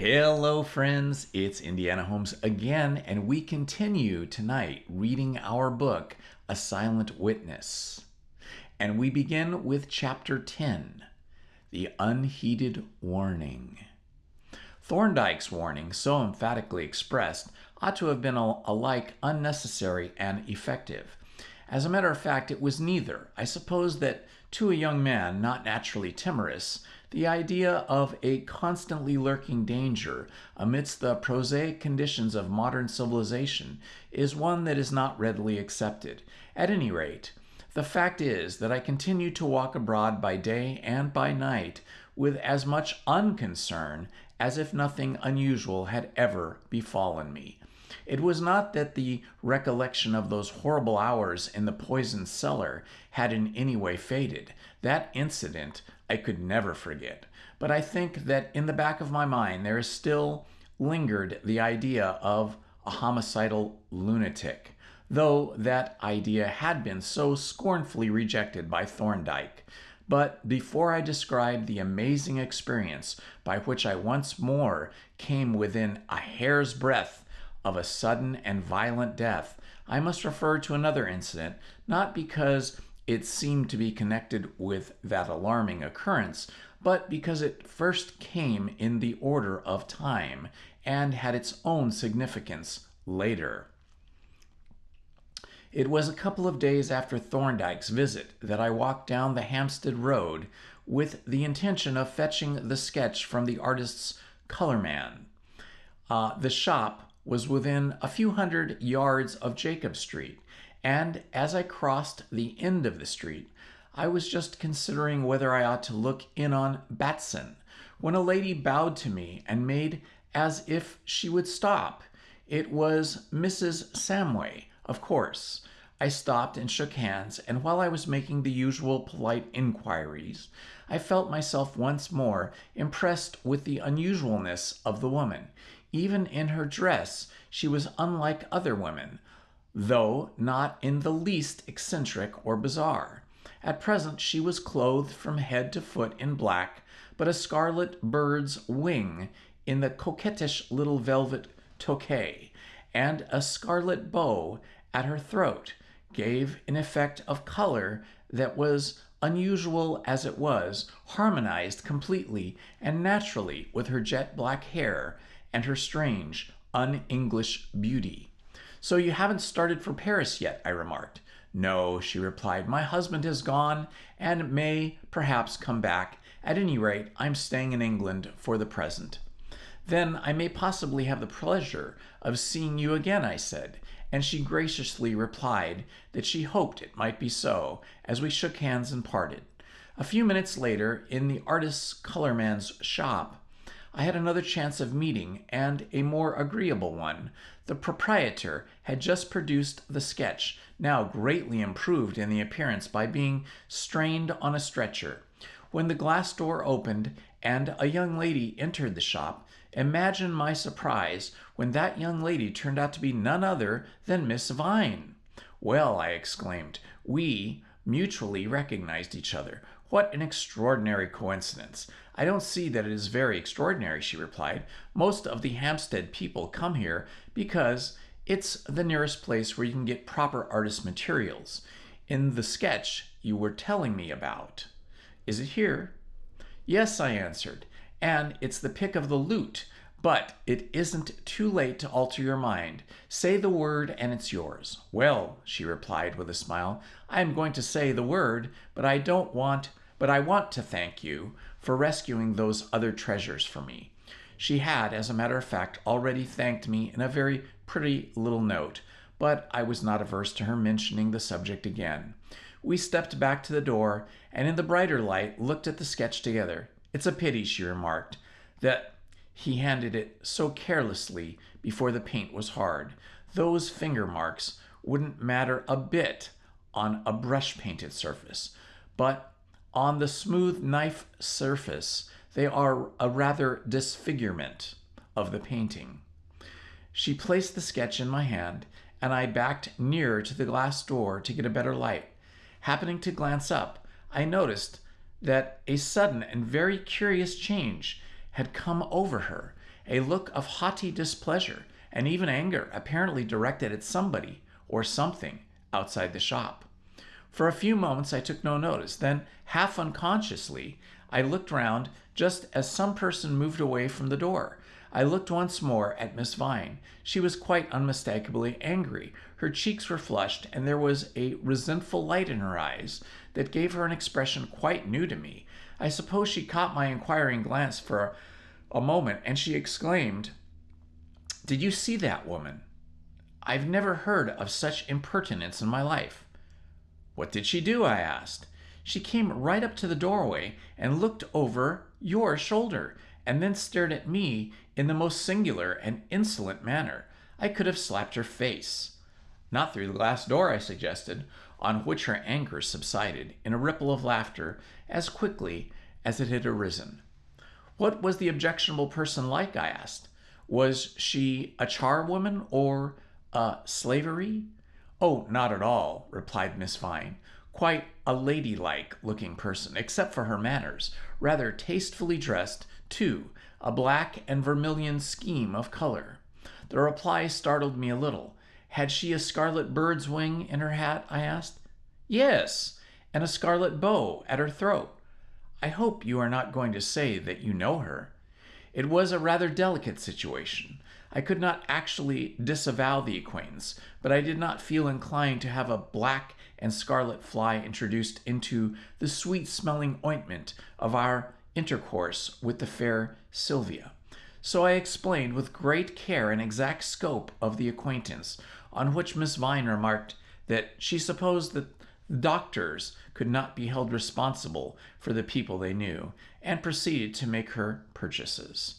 Hello, friends. It's Indiana Holmes again, and we continue tonight reading our book, A Silent Witness. And we begin with Chapter 10, The Unheeded Warning. Thorndyke's warning, so emphatically expressed, ought to have been alike unnecessary and effective. As a matter of fact, it was neither. I suppose that to a young man not naturally timorous, the idea of a constantly lurking danger amidst the prosaic conditions of modern civilization is one that is not readily accepted. At any rate, the fact is that I continue to walk abroad by day and by night with as much unconcern as if nothing unusual had ever befallen me. It was not that the recollection of those horrible hours in the poisoned cellar had in any way faded. That incident I could never forget. But I think that in the back of my mind there is still lingered the idea of a homicidal lunatic, though that idea had been so scornfully rejected by Thorndyke. But before I describe the amazing experience by which I once more came within a hair's breadth of a sudden and violent death, I must refer to another incident, not because it seemed to be connected with that alarming occurrence, but because it first came in the order of time and had its own significance later. It was a couple of days after Thorndyke's visit that I walked down the Hampstead Road with the intention of fetching the sketch from the artist's colorman. The shop was within a few hundred yards of Jacob Street, and as I crossed the end of the street, I was just considering whether I ought to look in on Batson, when a lady bowed to me and made as if she would stop. It was Mrs. Samway, of course. I stopped and shook hands, and while I was making the usual polite inquiries, I felt myself once more impressed with the unusualness of the woman. Even in her dress, she was unlike other women, though not in the least eccentric or bizarre. At present, she was clothed from head to foot in black, but a scarlet bird's wing in the coquettish little velvet toque, and a scarlet bow at her throat gave an effect of color that was unusual as it was, harmonized completely and naturally with her jet black hair and her strange, un-English beauty. "So you haven't started for Paris yet," I remarked. "No," she replied. "My husband has gone and may perhaps come back. At any rate, I'm staying in England for the present." "Then I may possibly have the pleasure of seeing you again," I said, and she graciously replied that she hoped it might be so, as we shook hands and parted. A few minutes later, in the artist's colorman's shop, I had another chance of meeting, and a more agreeable one. The proprietor had just produced the sketch, now greatly improved in the appearance by being strained on a stretcher. When the glass door opened and a young lady entered the shop, imagine my surprise when that young lady turned out to be none other than Miss Vine. "Well," I exclaimed, "we mutually recognized each other. What an extraordinary coincidence." "I don't see that it is very extraordinary," she replied. "Most of the Hampstead people come here because it's the nearest place where you can get proper artist materials. In the sketch you were telling me about. Is it here?" "Yes," I answered, "and it's the pick of the loot. But it isn't too late to alter your mind. Say the word and it's yours." "Well," she replied with a smile, "I am going to say the word, but I want to thank you for rescuing those other treasures for me." She had, as a matter of fact, already thanked me in a very pretty little note, but I was not averse to her mentioning the subject again. We stepped back to the door, and in the brighter light looked at the sketch together. "It's a pity," she remarked, "that he handed it so carelessly before the paint was hard. Those finger marks wouldn't matter a bit on a brush-painted surface, but on the smooth knife surface they are a rather disfigurement of the painting." She placed the sketch in my hand, and I backed nearer to the glass door to get a better light. Happening to glance up, I noticed that a sudden and very curious change had come over her, a look of haughty displeasure and even anger apparently directed at somebody or something outside the shop. For a few moments I took no notice. Then, half unconsciously, I looked round just as some person moved away from the door. I looked once more at Miss Vine. She was quite unmistakably angry. Her cheeks were flushed, and there was a resentful light in her eyes that gave her an expression quite new to me. I suppose she caught my inquiring glance for a moment, and she exclaimed, "Did you see that woman? I've never heard of such impertinence in my life." "What did she do?" I asked. "She came right up to the doorway and looked over your shoulder, and then stared at me in the most singular and insolent manner. I could have slapped her face." "Not through the glass door," I suggested, on which her anger subsided in a ripple of laughter as quickly as it had arisen. "What was the objectionable person like?" I asked. "Was she a charwoman or a slavery?" "Oh, not at all," replied Miss Vine. "Quite a ladylike looking person, except for her manners. Rather tastefully dressed, too, a black and vermilion scheme of color." The reply startled me a little. "Had she a scarlet bird's wing in her hat?" I asked. "Yes, and a scarlet bow at her throat." "I hope you are not going to say that you know her." It was a rather delicate situation. I could not actually disavow the acquaintance, but I did not feel inclined to have a black and scarlet fly introduced into the sweet-smelling ointment of our intercourse with the fair Sylvia. So I explained with great care and exact scope of the acquaintance, on which Miss Vine remarked that she supposed that the doctors could not be held responsible for the people they knew, and proceeded to make her purchases.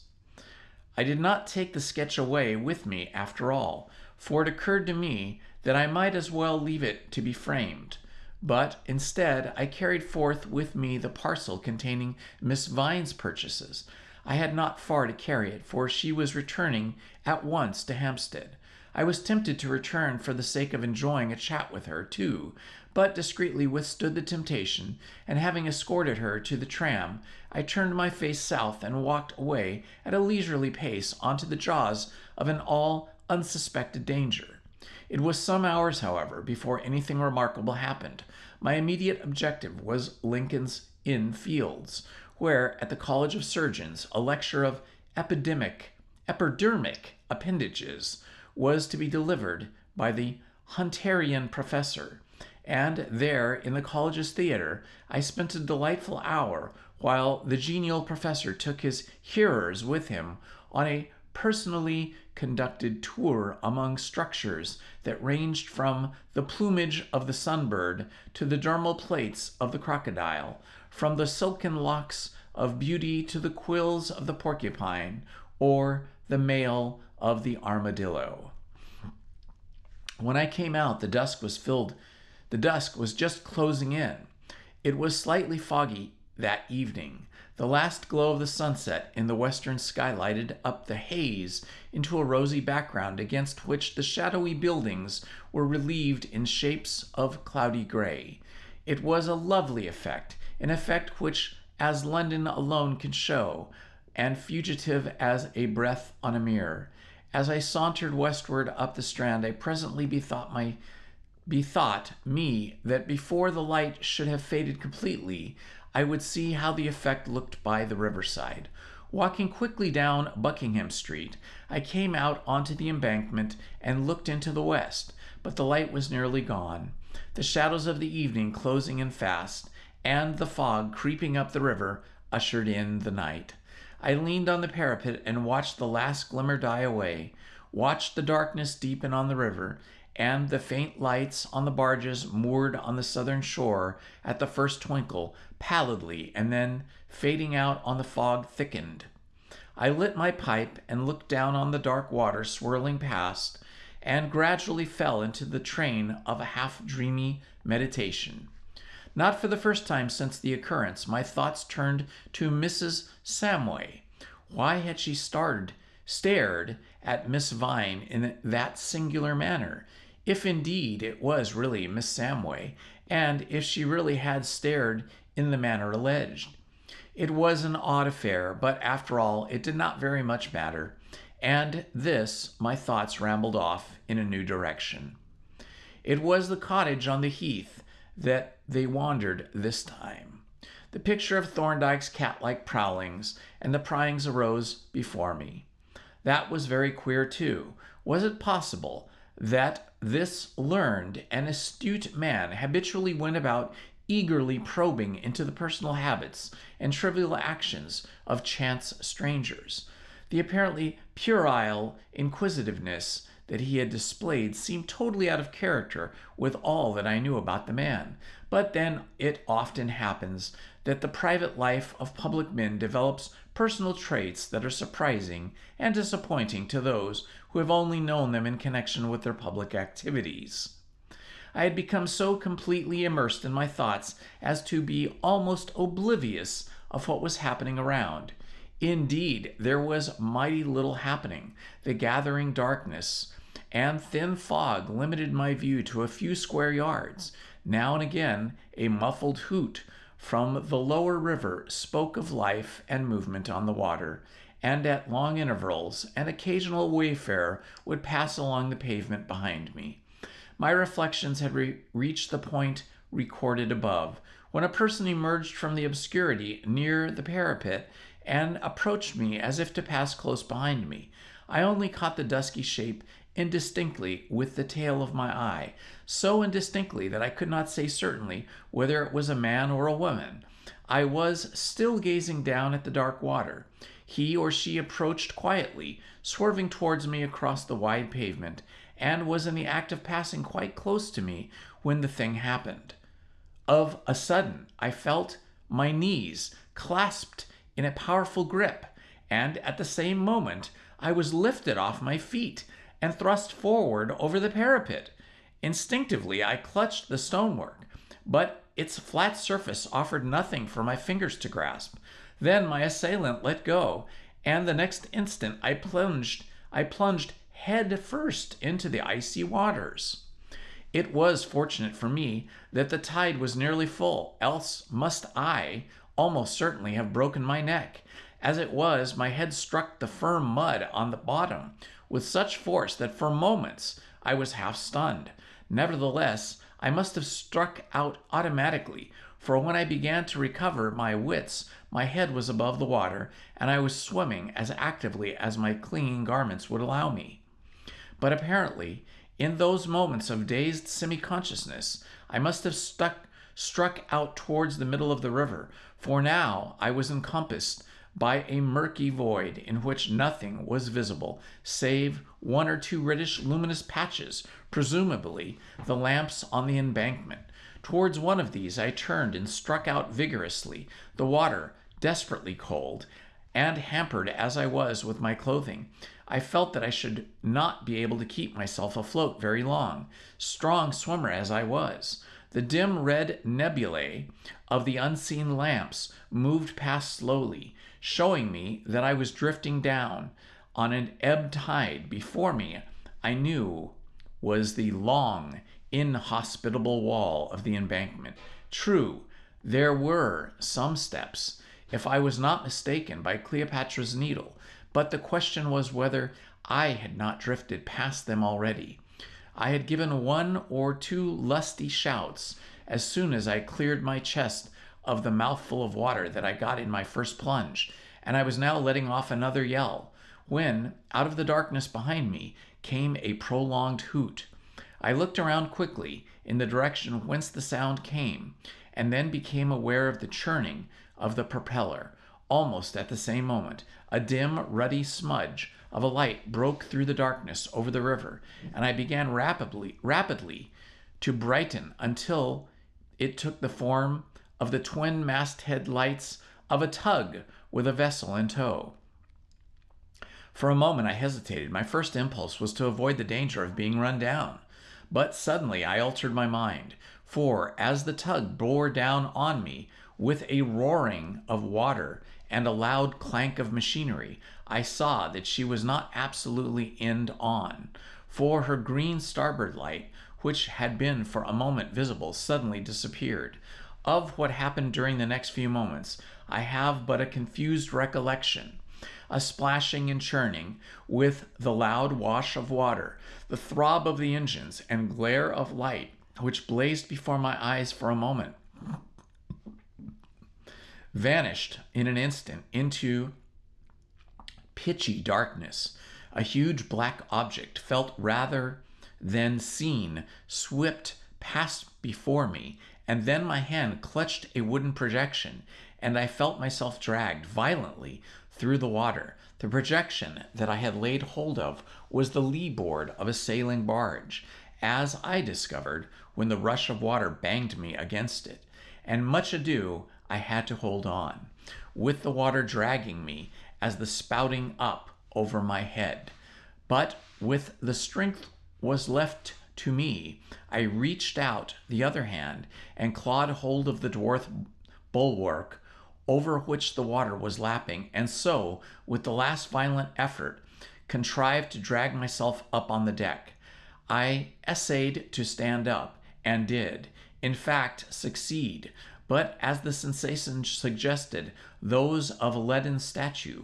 I did not take the sketch away with me after all, for it occurred to me that I might as well leave it to be framed. But instead, I carried forth with me the parcel containing Miss Vine's purchases. I had not far to carry it, for she was returning at once to Hampstead. I was tempted to return for the sake of enjoying a chat with her, too, but discreetly withstood the temptation, and having escorted her to the tram, I turned my face south and walked away at a leisurely pace onto the jaws of an all unsuspected danger. It was some hours, however, before anything remarkable happened. My immediate objective was Lincoln's Inn Fields, where, at the College of Surgeons, a lecture of epidermic appendages was to be delivered by the Hunterian professor, and there, in the college's theater, I spent a delightful hour while the genial professor took his hearers with him on a personally conducted tour among structures that ranged from the plumage of the sunbird to the dermal plates of the crocodile, from the silken locks of beauty to the quills of the porcupine, or the mail of the armadillo. When I came out, the dusk was just closing in. It was slightly foggy that evening. The last glow of the sunset in the western sky lighted up the haze into a rosy background against which the shadowy buildings were relieved in shapes of cloudy gray. It was a lovely effect, an effect which, as London alone can show, and fugitive as a breath on a mirror. As I sauntered westward up the Strand, I presently bethought me that before the light should have faded completely, I would see how the effect looked by the riverside. Walking quickly down Buckingham Street, I came out onto the embankment and looked into the west, but the light was nearly gone, the shadows of the evening closing in fast, and the fog creeping up the river ushered in the night. I leaned on the parapet and watched the last glimmer die away, watched the darkness deepen on the river, and the faint lights on the barges moored on the southern shore at the first twinkle, pallidly, and then, fading out on the fog, thickened. I lit my pipe and looked down on the dark water swirling past, and gradually fell into the train of a half-dreamy meditation. Not for the first time since the occurrence, my thoughts turned to Mrs. Samway. Why had she stared at Miss Vine in that singular manner, if indeed it was really Miss Samway, and if she really had stared in the manner alleged? It was an odd affair, but after all, it did not very much matter. And this, my thoughts rambled off in a new direction. It was the cottage on the heath that they wandered this time. The picture of Thorndyke's cat-like prowlings and the pryings arose before me. That was very queer, too. Was it possible that this learned and astute man habitually went about eagerly probing into the personal habits and trivial actions of chance strangers? The apparently puerile inquisitiveness that he had displayed seemed totally out of character with all that I knew about the man. But then it often happens that the private life of public men develops personal traits that are surprising and disappointing to those who have only known them in connection with their public activities. I had become so completely immersed in my thoughts as to be almost oblivious of what was happening around. Indeed, there was mighty little happening. The gathering darkness and thin fog limited my view to a few square yards. Now and again, a muffled hoot from the lower river spoke of life and movement on the water, and at long intervals, an occasional wayfarer would pass along the pavement behind me. My reflections had reached the point recorded above, when a person emerged from the obscurity near the parapet and approached me as if to pass close behind me. I only caught the dusky shape indistinctly with the tail of my eye, so indistinctly that I could not say certainly whether it was a man or a woman. I was still gazing down at the dark water. He or she approached quietly, swerving towards me across the wide pavement, and was in the act of passing quite close to me when the thing happened. Of a sudden, I felt my knees clasped in a powerful grip, and at the same moment, I was lifted off my feet and thrust forward over the parapet. Instinctively, I clutched the stonework, but its flat surface offered nothing for my fingers to grasp. Then my assailant let go, and the next instant I plunged head first into the icy waters. It was fortunate for me that the tide was nearly full, else must I almost certainly have broken my neck. As it was, my head struck the firm mud on the bottom with such force that for moments I was half stunned. Nevertheless, I must have struck out automatically, for when I began to recover my wits, my head was above the water, and I was swimming as actively as my clinging garments would allow me. But apparently, in those moments of dazed semi-consciousness, I must have struck out towards the middle of the river, for now I was encompassed by a murky void in which nothing was visible save one or two reddish luminous patches, presumably the lamps on the embankment. Towards one of these I turned and struck out vigorously, the water desperately cold, and hampered as I was with my clothing. I felt that I should not be able to keep myself afloat very long, strong swimmer as I was. The dim red nebulae of the unseen lamps moved past slowly, showing me that I was drifting down on an ebb tide. Before me, I knew, was the long, inhospitable wall of the embankment. True, there were some steps, if I was not mistaken by Cleopatra's Needle, but the question was whether I had not drifted past them already. I had given one or two lusty shouts as soon as I cleared my chest of the mouthful of water that I got in my first plunge, and I was now letting off another yell, when, out of the darkness behind me, came a prolonged hoot. I looked around quickly in the direction whence the sound came, and then became aware of the churning of the propeller. Almost at the same moment, a dim, ruddy smudge of a light broke through the darkness over the river, and I began rapidly to brighten until it took the form of the twin masthead lights of a tug with a vessel in tow. For a moment I hesitated. My first impulse was to avoid the danger of being run down. But suddenly I altered my mind, for as the tug bore down on me with a roaring of water and a loud clank of machinery, I saw that she was not absolutely end on, for her green starboard light, which had been for a moment visible, suddenly disappeared. Of what happened during the next few moments, I have but a confused recollection. A splashing and churning, with the loud wash of water, the throb of the engines, and glare of light, which blazed before my eyes for a moment, vanished in an instant into pitchy darkness. A huge black object, felt rather than seen, swept past before me, and then my hand clutched a wooden projection, and I felt myself dragged violently through the water. The projection that I had laid hold of was the lee board of a sailing barge, as I discovered when the rush of water banged me against it, and much ado I had to hold on, with the water dragging me as the spouting up over my head. But with the strength was left to me, I reached out the other hand and clawed hold of the dwarf bulwark over which the water was lapping, and so, with the last violent effort, contrived to drag myself up on the deck. I essayed to stand up, and did, in fact, succeed, but as the sensation suggested, those of a leaden statue.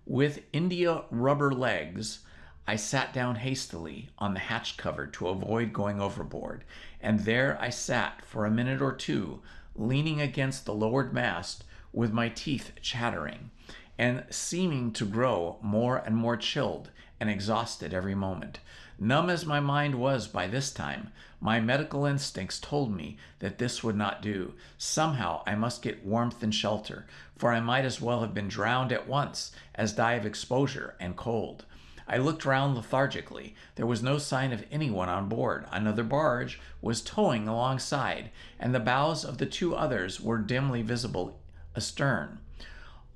With India rubber legs, I sat down hastily on the hatch cover to avoid going overboard, and there I sat for a minute or two, leaning against the lowered mast with my teeth chattering, and seeming to grow more and more chilled and exhausted every moment. Numb as my mind was by this time, my medical instincts told me that this would not do. Somehow I must get warmth and shelter, for I might as well have been drowned at once as die of exposure and cold. I looked round lethargically. There was no sign of anyone on board. Another barge was towing alongside, and the bows of the two others were dimly visible astern.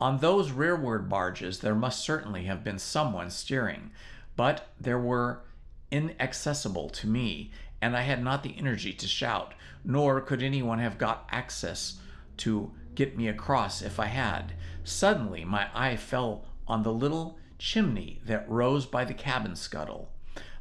On those rearward barges there must certainly have been someone steering, but they were inaccessible to me, and I had not the energy to shout, nor could anyone have got access to get me across if I had. Suddenly my eye fell on the little chimney that rose by the cabin scuttle.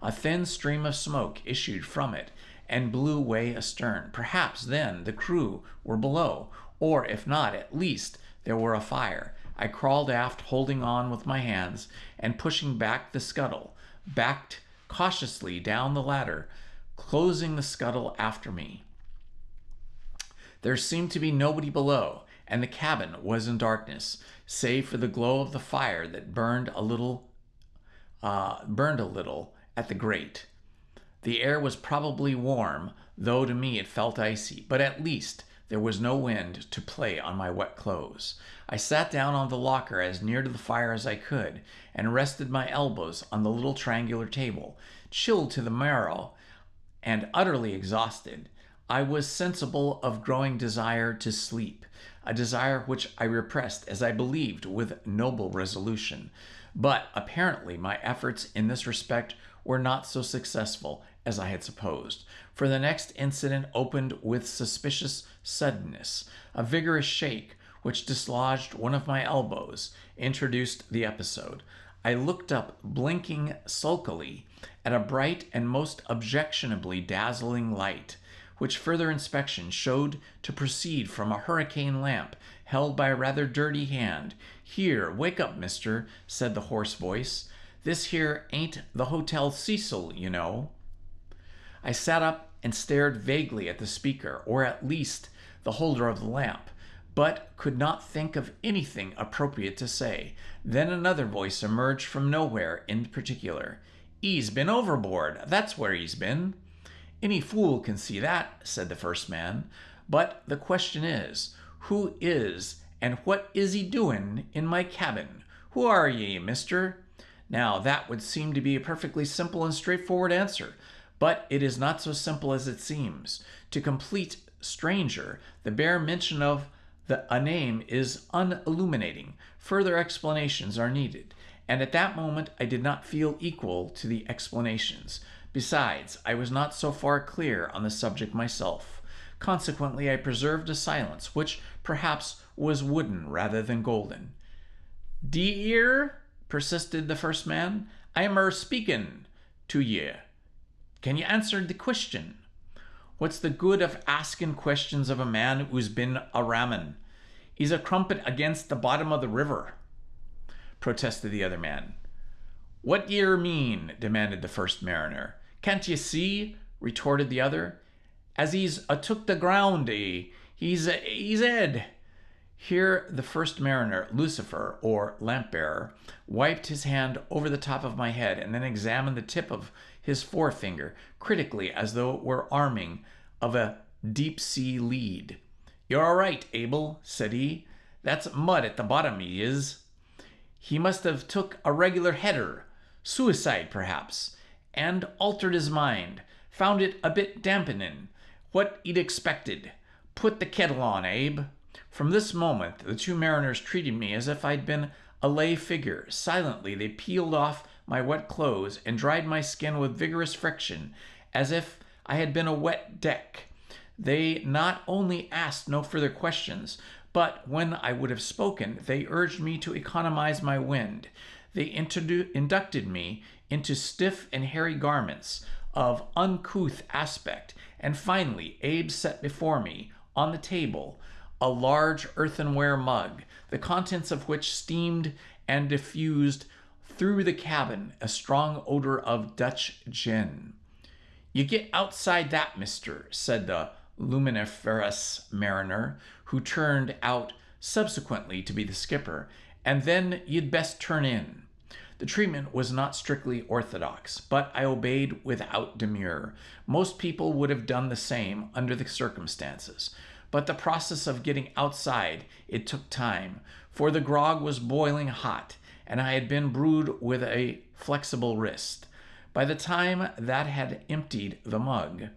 A thin stream of smoke issued from it and blew way astern. Perhaps then the crew were below, or if not, at least there were a fire. I crawled aft, holding on with my hands and pushing back the scuttle, backed cautiously down the ladder, closing the scuttle after me. There seemed to be nobody below, and the cabin was in darkness, save for the glow of the fire that burned a little at the grate. The air was probably warm, though to me it felt icy, but at least there was no wind to play on my wet clothes. I sat down on the locker as near to the fire as I could, and rested my elbows on the little triangular table. Chilled to the marrow and utterly exhausted, I was sensible of growing desire to sleep, a desire which I repressed, as I believed, with noble resolution. But apparently my efforts in this respect were not so successful as I had supposed, for the next incident opened with suspicious suddenness. A vigorous shake, which dislodged one of my elbows, introduced the episode. I looked up, blinking sulkily, at a bright and most objectionably dazzling light, which further inspection showed to proceed from a hurricane lamp held by a rather dirty hand. "Here, wake up, mister," said the hoarse voice. "This here ain't the Hotel Cecil, you know." I sat up and stared vaguely at the speaker, or at least the holder of the lamp, but could not think of anything appropriate to say. Then another voice emerged from nowhere in particular. "'E's been overboard, that's where he's been." "Any fool can see that," said the first man. "But the question is, who is and what is he doing in my cabin? Who are ye, mister?" Now that would seem to be a perfectly simple and straightforward answer, but it is not so simple as it seems. To complete stranger, the bare mention of a name is unilluminating. Further explanations are needed, and at that moment I did not feel equal to the explanations. Besides, I was not so far clear on the subject myself. Consequently, I preserved a silence, which perhaps was wooden rather than golden. "D'ye 'ear?" persisted the first man. "I'm speaking to ye. Can you answer the question?" "What's the good of asking questions of a man who's been a rammin'? He's a crumpet against the bottom of the river, protested the other man. What d'yer mean? Demanded the first mariner. Can't ye see? Retorted the other. As he's took the ground, he's Ed. Here the first mariner, Lucifer, or lamp-bearer, wiped his hand over the top of my head and then examined the tip of his forefinger critically as though it were arming of a deep-sea lead. You're all right, Abel, said he. That's mud at the bottom, he is. He must have took a regular header, suicide perhaps, and altered his mind, found it a bit dampening. What he'd expected. Put the kettle on, Abe. From this moment, the two mariners treated me as if I'd been a lay figure. Silently, they peeled off my wet clothes and dried my skin with vigorous friction, as if I had been a wet deck. They not only asked no further questions, but when I would have spoken, they urged me to economize my wind. They inducted me into stiff and hairy garments of uncouth aspect, and finally Abe set before me, on the table, a large earthenware mug, the contents of which steamed and diffused through the cabin a strong odor of Dutch gin. You get outside that, mister, said the luminiferous mariner, who turned out subsequently to be the skipper, and then you'd best turn in. The treatment was not strictly orthodox, but I obeyed without demur. Most people would have done the same under the circumstances. But the process of getting outside, it took time, for the grog was boiling hot, and I had been brewed with a flexible wrist. By the time that had emptied the mug,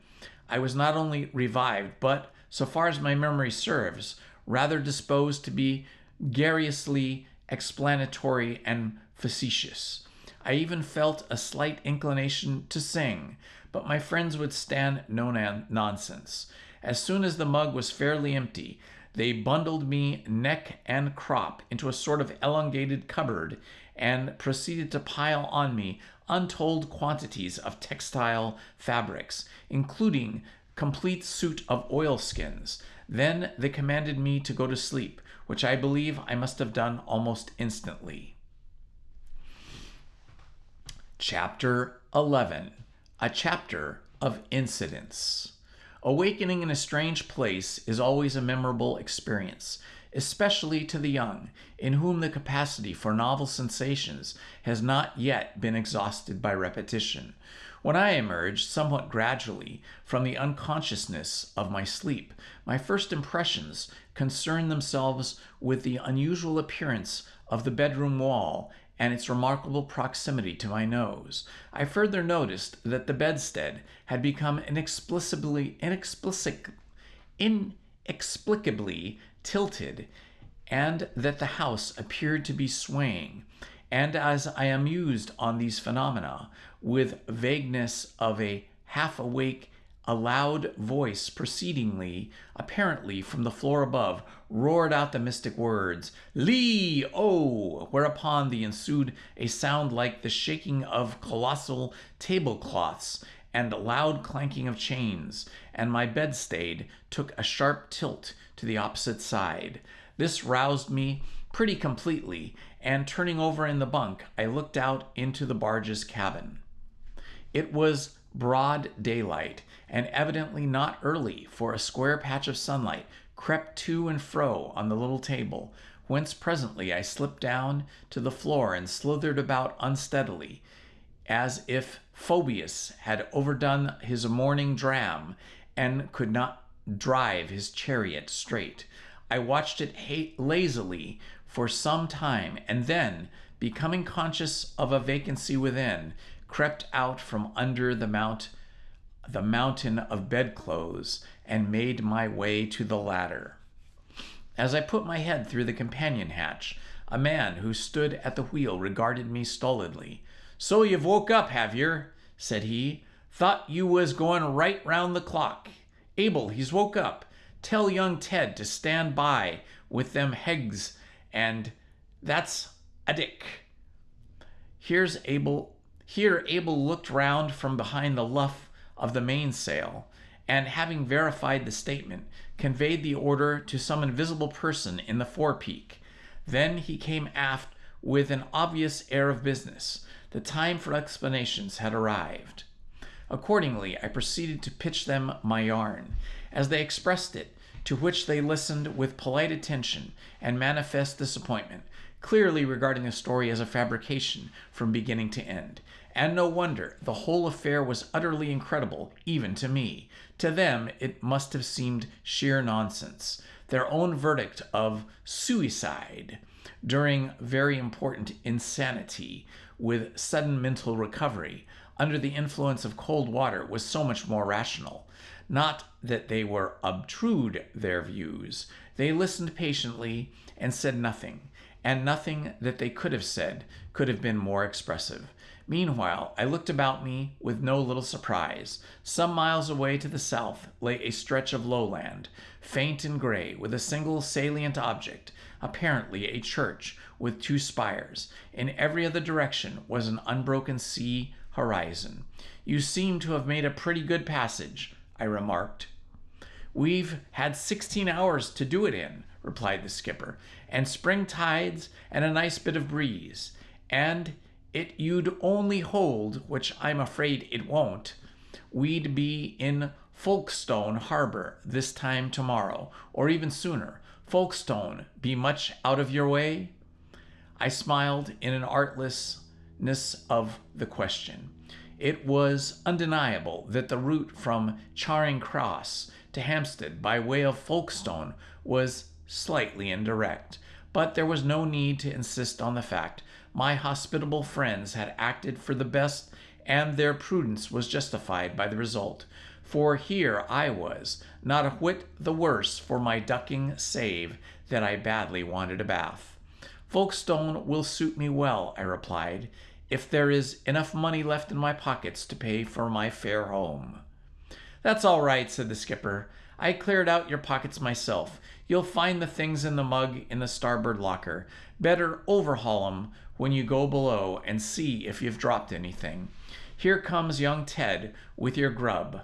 I was not only revived, but, so far as my memory serves, rather disposed to be garrulously explanatory and facetious. I even felt a slight inclination to sing, but my friends would stand no nonsense. As soon as the mug was fairly empty, they bundled me neck and crop into a sort of elongated cupboard and proceeded to pile on me untold quantities of textile fabrics, including complete suit of oilskins. Then they commanded me to go to sleep, which I believe I must have done almost instantly. Chapter 11. A chapter of incidents. Awakening in a strange place is always a memorable experience, especially to the young, in whom the capacity for novel sensations has not yet been exhausted by repetition. When I emerged, somewhat gradually, from the unconsciousness of my sleep, my first impressions concerned themselves with the unusual appearance of the bedroom wall and its remarkable proximity to my nose. I further noticed that the bedstead had become inexplicably tilted, and that the house appeared to be swaying. And as I mused on these phenomena, with vagueness of a half-awake, a loud voice proceedingly, apparently from the floor above, roared out the mystic words, "Lee! Oh!" Whereupon there ensued a sound like the shaking of colossal tablecloths and a loud clanking of chains, and my bedstead took a sharp tilt to the opposite side. This roused me pretty completely, and turning over in the bunk, I looked out into the barge's cabin. It was broad daylight, and evidently not early, for a square patch of sunlight crept to and fro on the little table, whence presently I slipped down to the floor and slithered about unsteadily, as if Phoebus had overdone his morning dram and could not drive his chariot straight. I watched it lazily for some time, and then, becoming conscious of a vacancy within, crept out from under the mountain of bedclothes and made my way to the ladder. As I put my head through the companion hatch, a man who stood at the wheel regarded me stolidly. "So you've woke up, have yer?" said he. "Thought you was going right round the clock. Abel, he's woke up. Tell young Ted to stand by with them hegs, and that's a dick." Here Abel looked round from behind the luff of the mainsail, and having verified the statement, conveyed the order to some invisible person in the forepeak. Then he came aft with an obvious air of business. The time for explanations had arrived. Accordingly, I proceeded to pitch them my yarn, as they expressed it, to which they listened with polite attention and manifest disappointment, clearly regarding the story as a fabrication from beginning to end. And no wonder, the whole affair was utterly incredible, even to me. To them, it must have seemed sheer nonsense. Their own verdict of suicide during very important insanity with sudden mental recovery under the influence of cold water was so much more rational. Not that they were obtrude their views. They listened patiently and said nothing, and nothing that they could have said could have been more expressive. Meanwhile, I looked about me with no little surprise. Some miles away to the south lay a stretch of lowland, faint and gray, with a single salient object, apparently a church with 2 spires. In every other direction was an unbroken sea horizon. "You seem to have made a pretty good passage," I remarked. "We've had 16 hours to do it in," replied the skipper, "and spring tides and a nice bit of breeze. And you'd only hold, which I'm afraid it won't, we'd be in Folkestone Harbor this time tomorrow, or even sooner. Folkestone be much out of your way?" I smiled in an artlessness of the question. It was undeniable that the route from Charing Cross to Hampstead by way of Folkestone was slightly indirect, but there was no need to insist on the fact. My hospitable friends had acted for the best, and their prudence was justified by the result. For here I was, not a whit the worse for my ducking, save that I badly wanted a bath. "Folkestone will suit me well," I replied, "if there is enough money left in my pockets to pay for my fare home." "That's all right," said the skipper. "I cleared out your pockets myself. You'll find the things in the mug in the starboard locker. Better overhaul 'em when you go below and see if you've dropped anything. Here comes young Ted with your grub."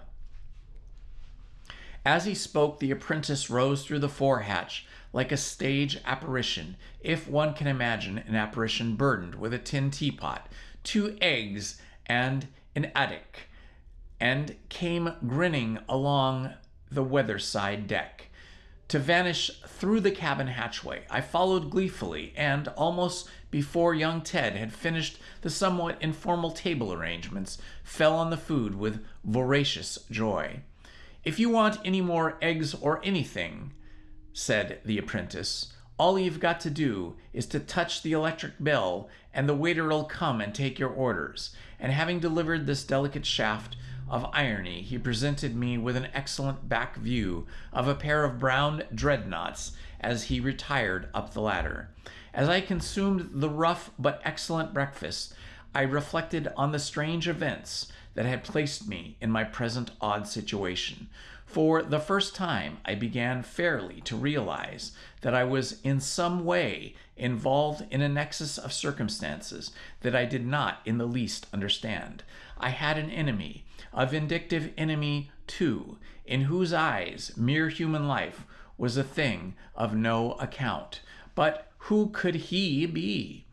As he spoke, the apprentice rose through the forehatch like a stage apparition, if one can imagine an apparition burdened with a tin teapot, 2 eggs, and an attic, and came grinning along the weather-side deck, to vanish through the cabin hatchway. I followed gleefully, and almost before young Ted had finished the somewhat informal table arrangements, fell on the food with voracious joy. "If you want any more eggs or anything," said the apprentice, "all you've got to do is to touch the electric bell, and the waiter'll come and take your orders." And having delivered this delicate shaft of irony, he presented me with an excellent back view of a pair of brown dreadnoughts as he retired up the ladder. As I consumed the rough but excellent breakfast, I reflected on the strange events that had placed me in my present odd situation. For the first time, I began fairly to realize that I was in some way involved in a nexus of circumstances that I did not in the least understand. I had an enemy, a vindictive enemy too, in whose eyes mere human life was a thing of no account. But who could he be?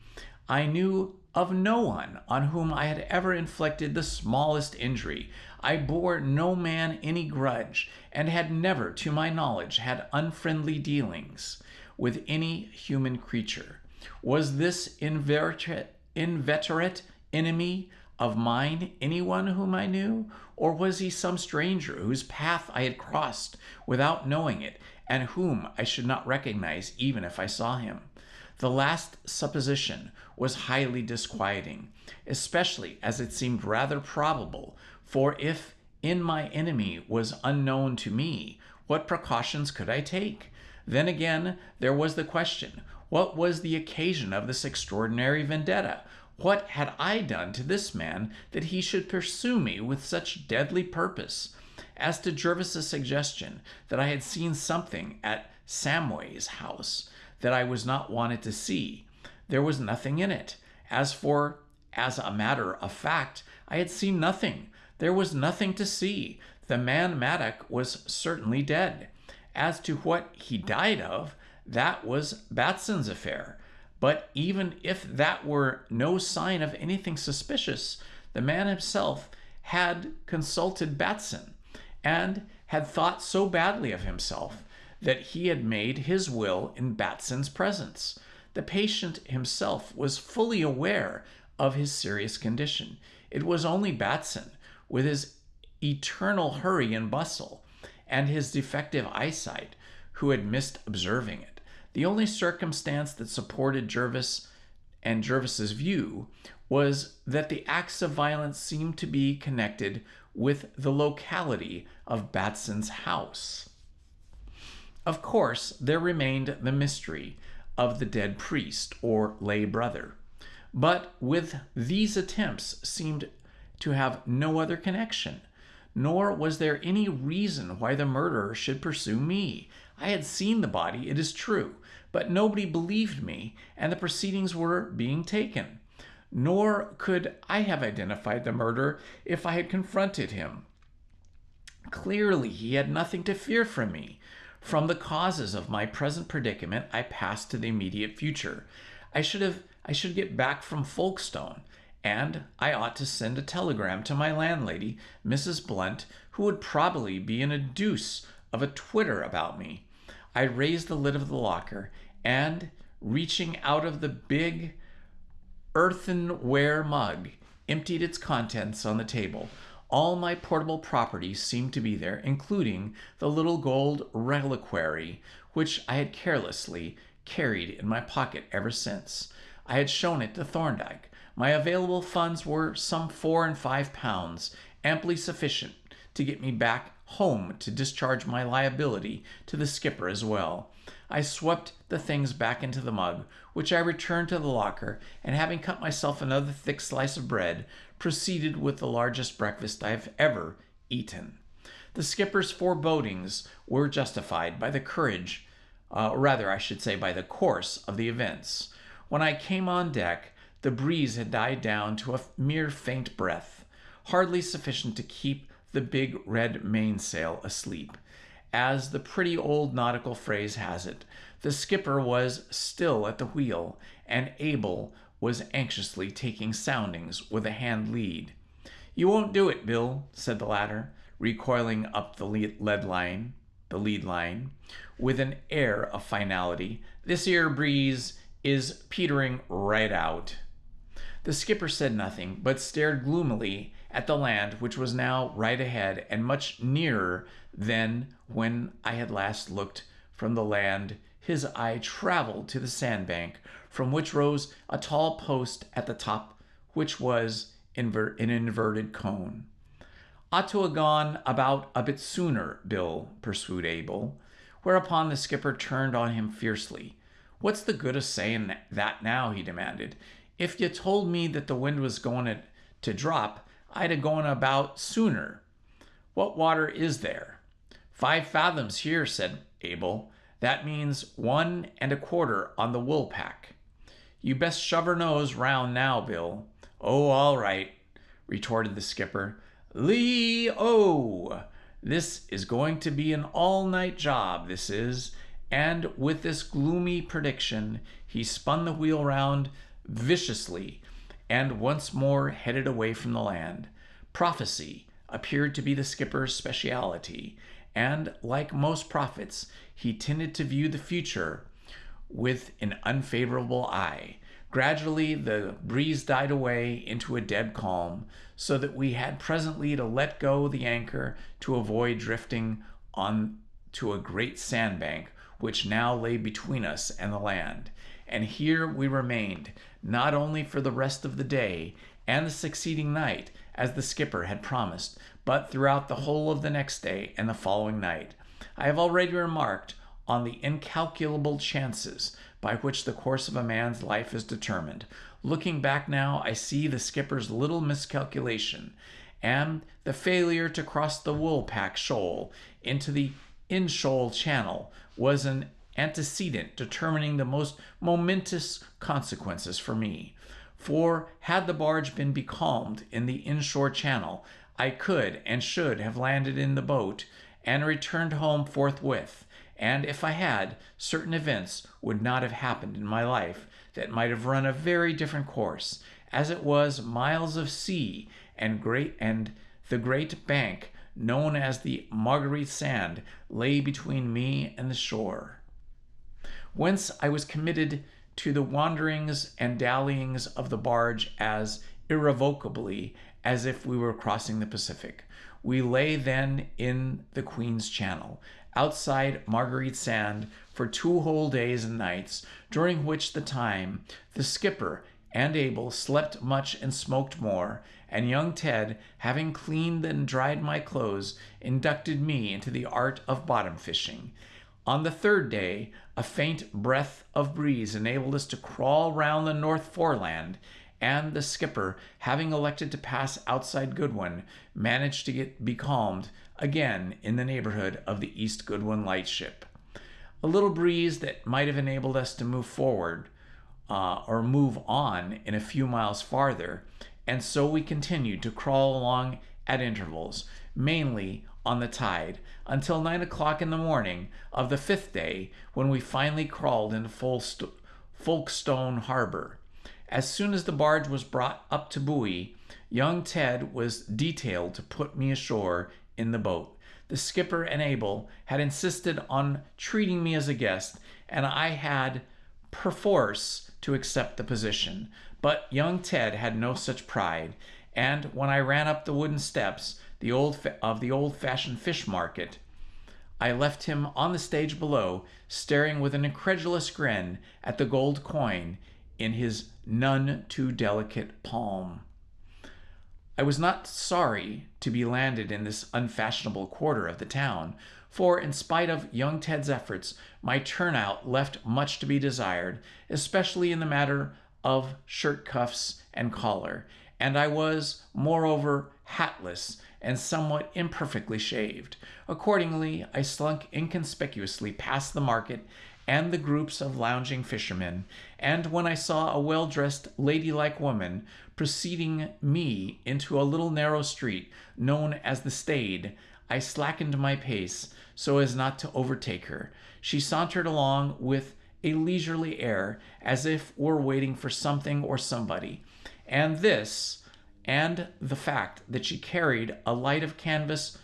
I knew of no one on whom I had ever inflicted the smallest injury. I bore no man any grudge, and had never, to my knowledge, had unfriendly dealings with any human creature. Was this inveterate enemy of mine anyone whom I knew, or was he some stranger whose path I had crossed without knowing it, and whom I should not recognize even if I saw him? The last supposition was highly disquieting, especially as it seemed rather probable, for if in my enemy was unknown to me, what precautions could I take? Then again, there was the question, what was the occasion of this extraordinary vendetta? What had I done to this man that he should pursue me with such deadly purpose? As to Jervis's suggestion that I had seen something at Samway's house that I was not wanted to see, there was nothing in it. As a matter of fact, I had seen nothing. There was nothing to see. the man Maddock was certainly dead. As to what he died of, that was Batson's affair. But even if that were no sign of anything suspicious, the man himself had consulted Batson and had thought so badly of himself that he had made his will in Batson's presence. The patient himself was fully aware of his serious condition. It was only Batson, with his eternal hurry and bustle and his defective eyesight, who had missed observing it. The only circumstance that supported Jervis and Jervis's view was that the acts of violence seemed to be connected with the locality of Batson's house. Of course, there remained the mystery of the dead priest or lay brother, but with these attempts seemed to have no other connection, nor was there any reason why the murderer should pursue me. I had seen the body, it is true, but nobody believed me, and the proceedings were being taken. Nor could I have identified the murderer if I had confronted him. Clearly, he had nothing to fear from me. From the causes of my present predicament, I passed to the immediate future. I should get back from Folkestone, and I ought to send a telegram to my landlady, Mrs. Blunt, who would probably be in a deuce of a twitter about me. I raised the lid of the locker, and, reaching out of the big earthenware mug, emptied its contents on the table. All my portable property seemed to be there, including the little gold reliquary, which I had carelessly carried in my pocket ever since I had shown it to Thorndyke. My available funds were some £4 and £5, amply sufficient to get me back home to discharge my liability to the skipper as well. I swept the things back into the mug, which I returned to the locker, and having cut myself another thick slice of bread, proceeded with the largest breakfast I have ever eaten. The skipper's forebodings were justified by the courage, by the course of the events. When I came on deck, the breeze had died down to a mere faint breath, hardly sufficient to keep the big red mainsail asleep. As the pretty old nautical phrase has it, the skipper was still at the wheel, and Abel was anxiously taking soundings with a hand lead. "You won't do it, Bill," said the latter, recoiling up the lead line, with an air of finality. "This 'ere breeze is petering right out." The skipper said nothing, but stared gloomily at the land, which was now right ahead and much nearer than when I had last looked from the land. His eye traveled to the sandbank, from which rose a tall post at the top, which was an inverted cone. "Ought to have gone about a bit sooner, Bill," pursued Abel, whereupon the skipper turned on him fiercely. "What's the good of saying that now?" he demanded. "If you told me that the wind was going to drop, I'd have gone about sooner. What water is there?" 5 fathoms here," said Abel. "That means 1 1/4 on the Woolpack. You best shove her nose round now, Bill." "Oh, all right," retorted the skipper. "Lee-o! This is going to be an all-night job, this is." And with this gloomy prediction, he spun the wheel round viciously and once more headed away from the land. Prophecy appeared to be the skipper's speciality, and like most prophets, he tended to view the future with an unfavorable eye. Gradually, the breeze died away into a dead calm, so that we had presently to let go the anchor to avoid drifting on to a great sandbank, which now lay between us and the land. And here we remained, not only for the rest of the day and the succeeding night, as the skipper had promised, but throughout the whole of the next day and the following night. I have already remarked on the incalculable chances by which the course of a man's life is determined. Looking back now, I see the skipper's little miscalculation, and the failure to cross the Woolpack shoal into the in-shoal channel was an antecedent determining the most momentous consequences for me. For had the barge been becalmed in the inshore channel, I could and should have landed in the boat and returned home forthwith, and if I had, certain events would not have happened in my life that might have run a very different course. As it was, miles of sea and the great bank known as the Marguerite Sand lay between me and the shore, whence I was committed to the wanderings and dallyings of the barge as irrevocably as if we were crossing the Pacific. We lay then in the Queen's Channel, outside Marguerite Sand, for 2 whole days and nights, during which the time the skipper and Abel slept much and smoked more, and young Ted, having cleaned and dried my clothes, inducted me into the art of bottom fishing. On the 3rd day, a faint breath of breeze enabled us to crawl round the North Foreland, and the skipper, having elected to pass outside Goodwin, managed to get becalmed again in the neighborhood of the East Goodwin lightship. A little breeze that might have enabled us to move forward or move on in a few miles farther, and so we continued to crawl along at intervals, mainly on the tide, until 9 o'clock in the morning of the 5th day, when we finally crawled into Folkestone Harbor. As soon as the barge was brought up to buoy, young Ted was detailed to put me ashore in the boat. The skipper and Abel had insisted on treating me as a guest, and I had perforce to accept the position. But young Ted had no such pride, and when I ran up the wooden steps of the old-fashioned fish market, I left him on the stage below, staring with an incredulous grin at the gold coin in his none too delicate palm. I was not sorry to be landed in this unfashionable quarter of the town, for in spite of young Ted's efforts, my turnout left much to be desired, especially in the matter of shirt cuffs and collar, and I was, moreover, hatless and somewhat imperfectly shaved. Accordingly, I slunk inconspicuously past the market and the groups of lounging fishermen, and when I saw a well-dressed, ladylike woman preceding me into a little narrow street known as the Stade, I slackened my pace so as not to overtake her. She sauntered along with a leisurely air, as if were waiting for something or somebody, and the fact that she carried a light of canvas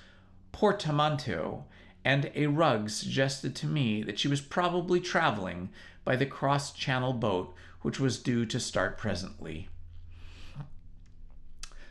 portmanteau and a rug suggested to me that she was probably traveling by the cross-channel boat, which was due to start presently.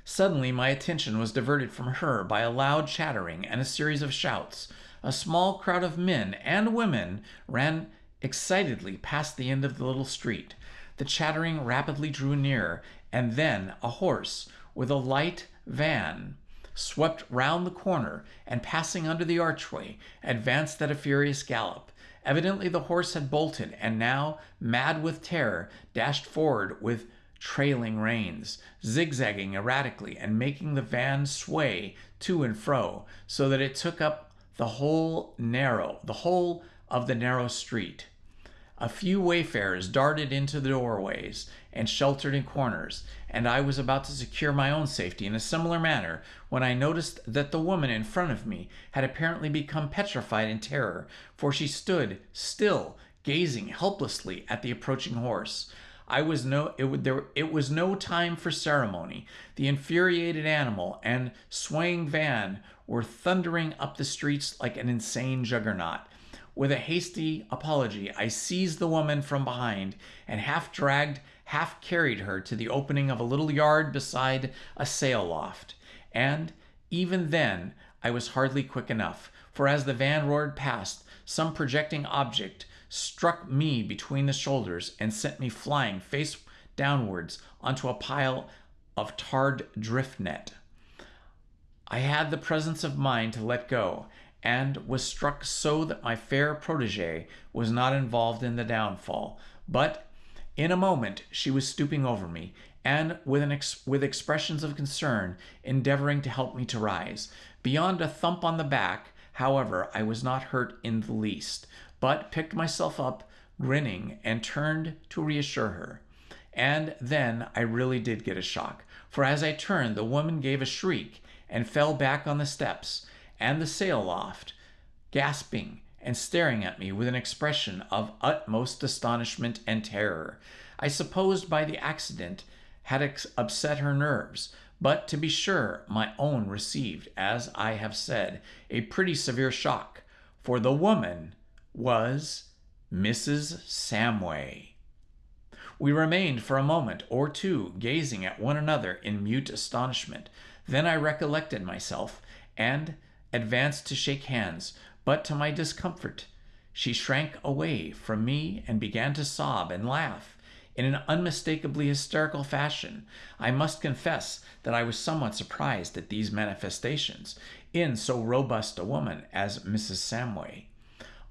Suddenly my attention was diverted from her by a loud chattering and a series of shouts. A small crowd of men and women ran excitedly past the end of the little street. The chattering rapidly drew nearer, and then a horse with a light van swept round the corner and, passing under the archway, advanced at a furious gallop. Evidently the horse had bolted, and now, mad with terror, dashed forward with trailing reins, zigzagging erratically and making the van sway to and fro, so that it took up the whole of the narrow street. A few wayfarers darted into the doorways and sheltered in corners, and I was about to secure my own safety in a similar manner when I noticed that the woman in front of me had apparently become petrified in terror, for she stood still, gazing helplessly at the approaching horse. It was no time for ceremony. The infuriated animal and swaying van were thundering up the streets like an insane juggernaut. With a hasty apology, I seized the woman from behind and half dragged, half carried her to the opening of a little yard beside a sail loft. And even then I was hardly quick enough, for as the van roared past, some projecting object struck me between the shoulders and sent me flying face downwards onto a pile of tarred drift net. I had the presence of mind to let go, and was struck so that my fair protégée was not involved in the downfall. But in a moment she was stooping over me, and with expressions of concern, endeavoring to help me to rise. Beyond a thump on the back, however, I was not hurt in the least, but picked myself up, grinning, and turned to reassure her. And then I really did get a shock, for as I turned, the woman gave a shriek, and fell back on the steps and the sail loft, gasping and staring at me with an expression of utmost astonishment and terror. I supposed by the accident had upset her nerves, but to be sure my own received, as I have said, a pretty severe shock, for the woman was Mrs. Samway. We remained for a moment or two gazing at one another in mute astonishment. Then I recollected myself and advanced to shake hands, but to my discomfort she shrank away from me and began to sob and laugh in an unmistakably hysterical fashion. I must confess that I was somewhat surprised at these manifestations in so robust a woman as Mrs. Samway.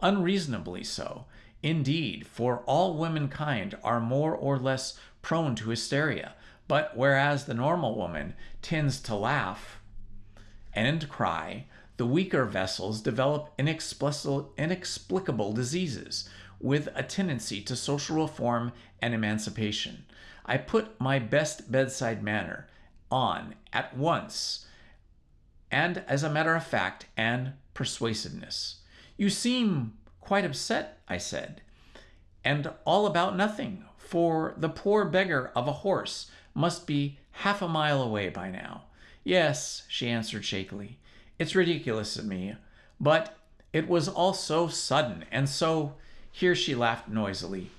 Unreasonably so, indeed, for all womankind are more or less prone to hysteria, but whereas the normal woman tends to laugh and cry, the weaker vessels develop inexplicable diseases with a tendency to social reform and emancipation. I put my best bedside manner on at once, and as a matter of fact and persuasiveness. "You seem quite upset," I said, "and all about nothing, for the poor beggar of a horse must be half a mile away by now." "Yes," she answered shakily. "It's ridiculous of me, but it was all so sudden and so—" Here she laughed noisily,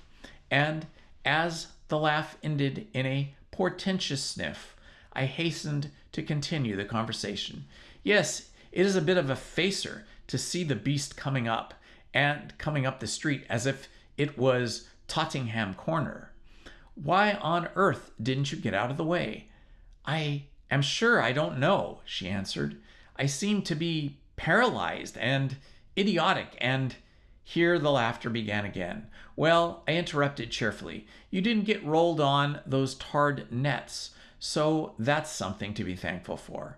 and as the laugh ended in a portentous sniff, I hastened to continue the conversation. "Yes, it is a bit of a facer to see the beast coming up the street as if it was Tottenham Corner. Why on earth didn't you get out of the way?" "I am sure I don't know," she answered. "I seem to be paralyzed and idiotic and—" Here the laughter began again. "Well," I interrupted cheerfully, "you didn't get rolled on those tarred nets, so that's something to be thankful for."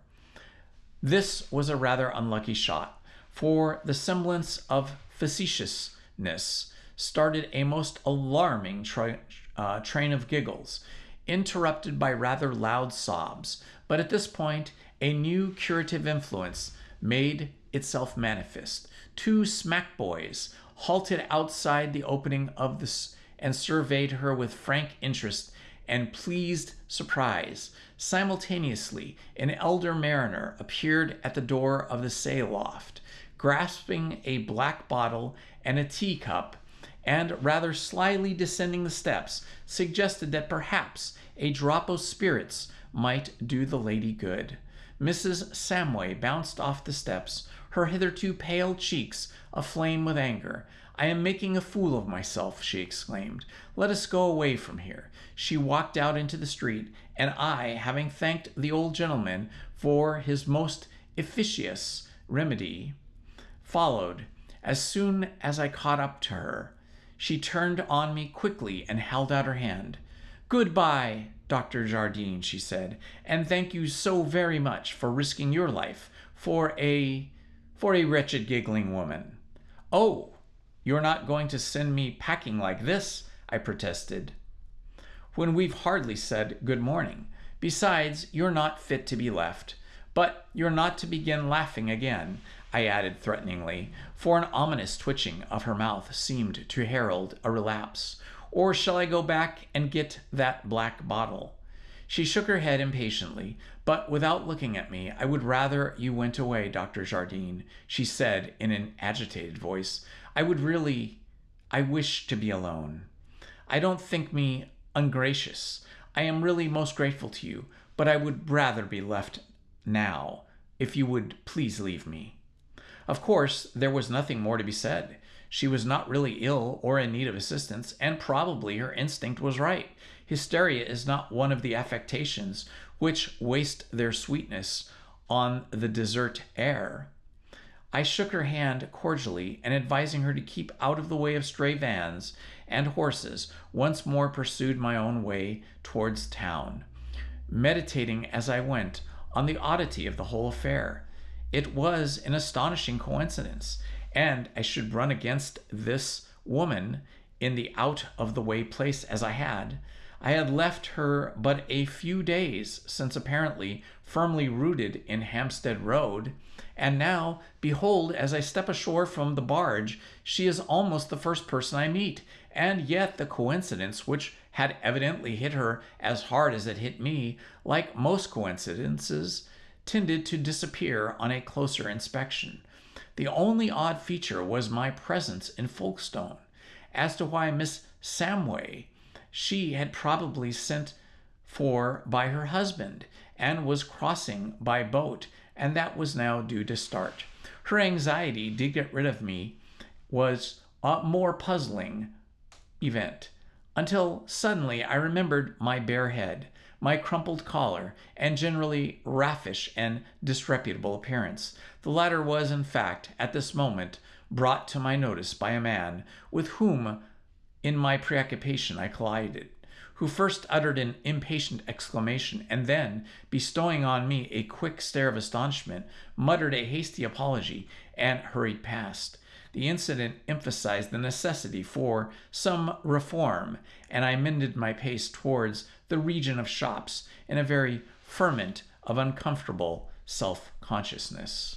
This was a rather unlucky shot, for the semblance of facetiousness started a most alarming train of giggles, interrupted by rather loud sobs. But at this point, a new curative influence made itself manifest. Two smack boys halted outside the opening of this and surveyed her with frank interest and pleased surprise. Simultaneously, an elder mariner appeared at the door of the sail loft, grasping a black bottle and a teacup, and rather slyly descending the steps, suggested that perhaps a drop of spirits might do the lady good. Mrs. Samway bounced off the steps, her hitherto pale cheeks aflame with anger. "I am making a fool of myself," she exclaimed. "Let us go away from here." She walked out into the street, and I, having thanked the old gentleman for his most efficacious remedy, followed. As soon as I caught up to her, she turned on me quickly and held out her hand. "Goodbye, Dr. Jardine," she said, "and thank you so very much for risking your life for a wretched giggling woman." "Oh, you're not going to send me packing like this," I protested, "when we've hardly said good morning. Besides, you're not fit to be left. But you're not to begin laughing again," I added threateningly, for an ominous twitching of her mouth seemed to herald a relapse. "Or shall I go back and get that black bottle?" She shook her head impatiently, but without looking at me. "I would rather you went away, Dr. Jardine," she said in an agitated voice. I wish to be alone. I don't think me ungracious. I am really most grateful to you, but I would rather be left now, if you would please leave me." Of course, there was nothing more to be said. She was not really ill or in need of assistance, and probably her instinct was right. Hysteria is not one of the affectations which waste their sweetness on the desert air. I shook her hand cordially, and advising her to keep out of the way of stray vans and horses, once more pursued my own way towards town, meditating as I went on the oddity of the whole affair. It was an astonishing coincidence, and I should run against this woman in the out-of-the-way place as I had. I had left her but a few days since, apparently firmly rooted in Hampstead Road, and now, behold, as I step ashore from the barge, she is almost the first person I meet, and yet the coincidence, which had evidently hit her as hard as it hit me, like most coincidences, tended to disappear on a closer inspection. The only odd feature was my presence in Folkestone. As to why Miss Samway, she had probably sent for by her husband and was crossing by boat, and that was now due to start. Her anxiety to get rid of me was a more puzzling event, until suddenly I remembered my bare head, my crumpled collar, and generally raffish and disreputable appearance. The latter was, in fact, at this moment brought to my notice by a man with whom, in my preoccupation, I collided, who first uttered an impatient exclamation, and then, bestowing on me a quick stare of astonishment, muttered a hasty apology and hurried past. The incident emphasized the necessity for some reform, and I mended my pace towards the region of shops in a very ferment of uncomfortable self-consciousness.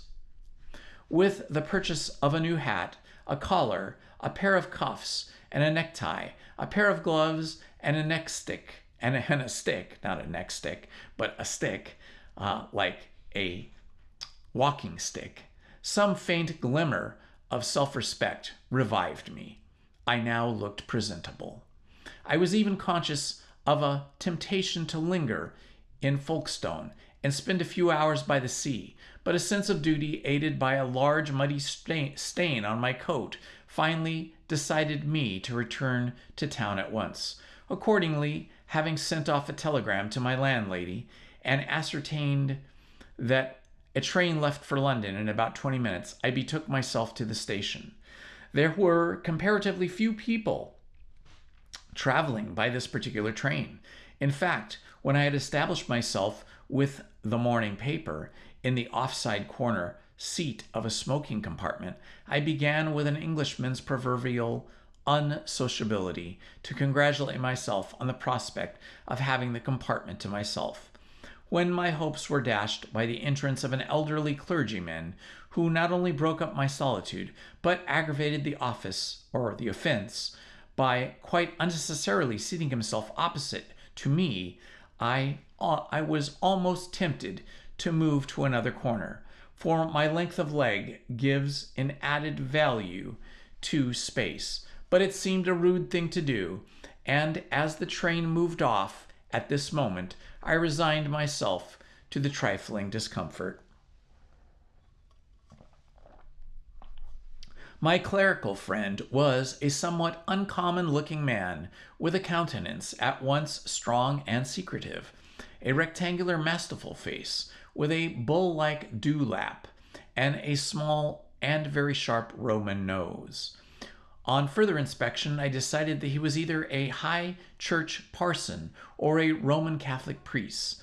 With the purchase of a new hat, a collar, a pair of cuffs, and a necktie, a pair of gloves, and a neck stick, and a stick, not a neck stick, but a stick, like a walking stick, some faint glimmer of self-respect revived me. I now looked presentable. I was even conscious of a temptation to linger in Folkestone and spend a few hours by the sea, but a sense of duty, aided by a large muddy stain on my coat, finally decided me to return to town at once. Accordingly, having sent off a telegram to my landlady and ascertained that a train left for London in about 20 minutes, I betook myself to the station. There were comparatively few people traveling by this particular train. In fact, when I had established myself with the morning paper in the offside corner seat of a smoking compartment, I began with an Englishman's proverbial unsociability to congratulate myself on the prospect of having the compartment to myself, when my hopes were dashed by the entrance of an elderly clergyman who not only broke up my solitude, but aggravated the offense by quite unnecessarily seating himself opposite to me. I was almost tempted to move to another corner, for my length of leg gives an added value to space, but it seemed a rude thing to do, and as the train moved off at this moment, I resigned myself to the trifling discomfort. My clerical friend was a somewhat uncommon-looking man, with a countenance at once strong and secretive, a rectangular masterful face, with a bull-like dewlap, and a small and very sharp Roman nose. On further inspection, I decided that he was either a high church parson or a Roman Catholic priest.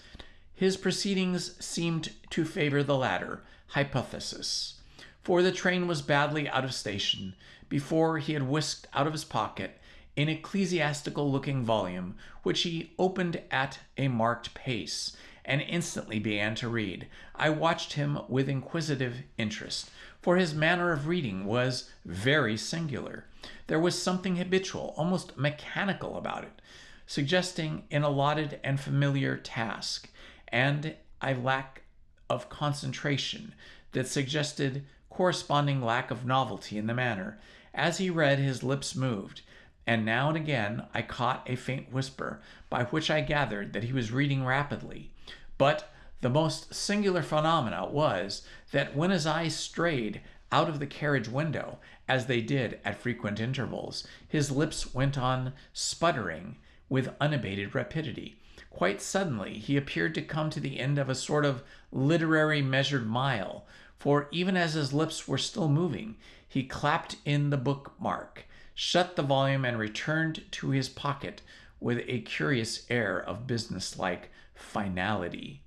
His proceedings seemed to favor the latter hypothesis, for the train was badly out of station before he had whisked out of his pocket an ecclesiastical-looking volume, which he opened at a marked pace, and instantly began to read. I watched him with inquisitive interest, for his manner of reading was very singular. There was something habitual, almost mechanical about it, suggesting an allotted and familiar task, and a lack of concentration that suggested corresponding lack of novelty in the manner. As he read, his lips moved, and now and again I caught a faint whisper, by which I gathered that he was reading rapidly. But the most singular phenomena was that when his eyes strayed out of the carriage window, as they did at frequent intervals, his lips went on sputtering with unabated rapidity. Quite suddenly he appeared to come to the end of a sort of literary measured mile, for even as his lips were still moving, he clapped in the bookmark, shut the volume, and returned to his pocket with a curious air of businesslike finality.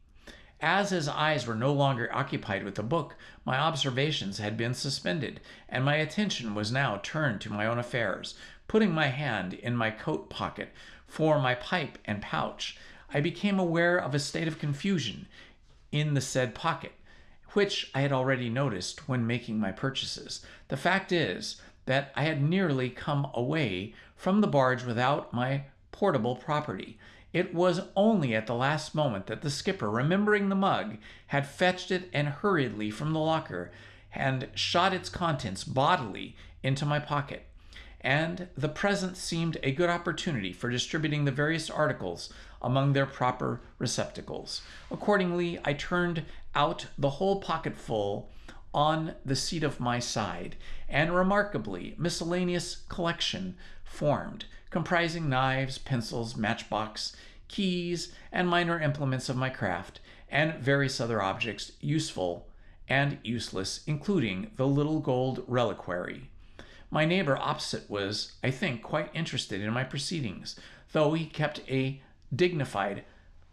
As his eyes were no longer occupied with the book, my observations had been suspended, and my attention was now turned to my own affairs. Putting my hand in my coat pocket for my pipe and pouch, I became aware of a state of confusion in the said pocket, which I had already noticed when making my purchases. The fact is that I had nearly come away from the barge without my portable property. It was only at the last moment that the skipper, remembering the mug, had fetched it and hurriedly from the locker and shot its contents bodily into my pocket. And the present seemed a good opportunity for distributing the various articles among their proper receptacles. Accordingly, I turned out the whole pocketful on the seat of my side, and a remarkably miscellaneous collection formed, comprising knives, pencils, matchbox, keys, and minor implements of my craft, and various other objects, useful and useless, including the little gold reliquary. My neighbor opposite was, I think, quite interested in my proceedings, though he kept a dignified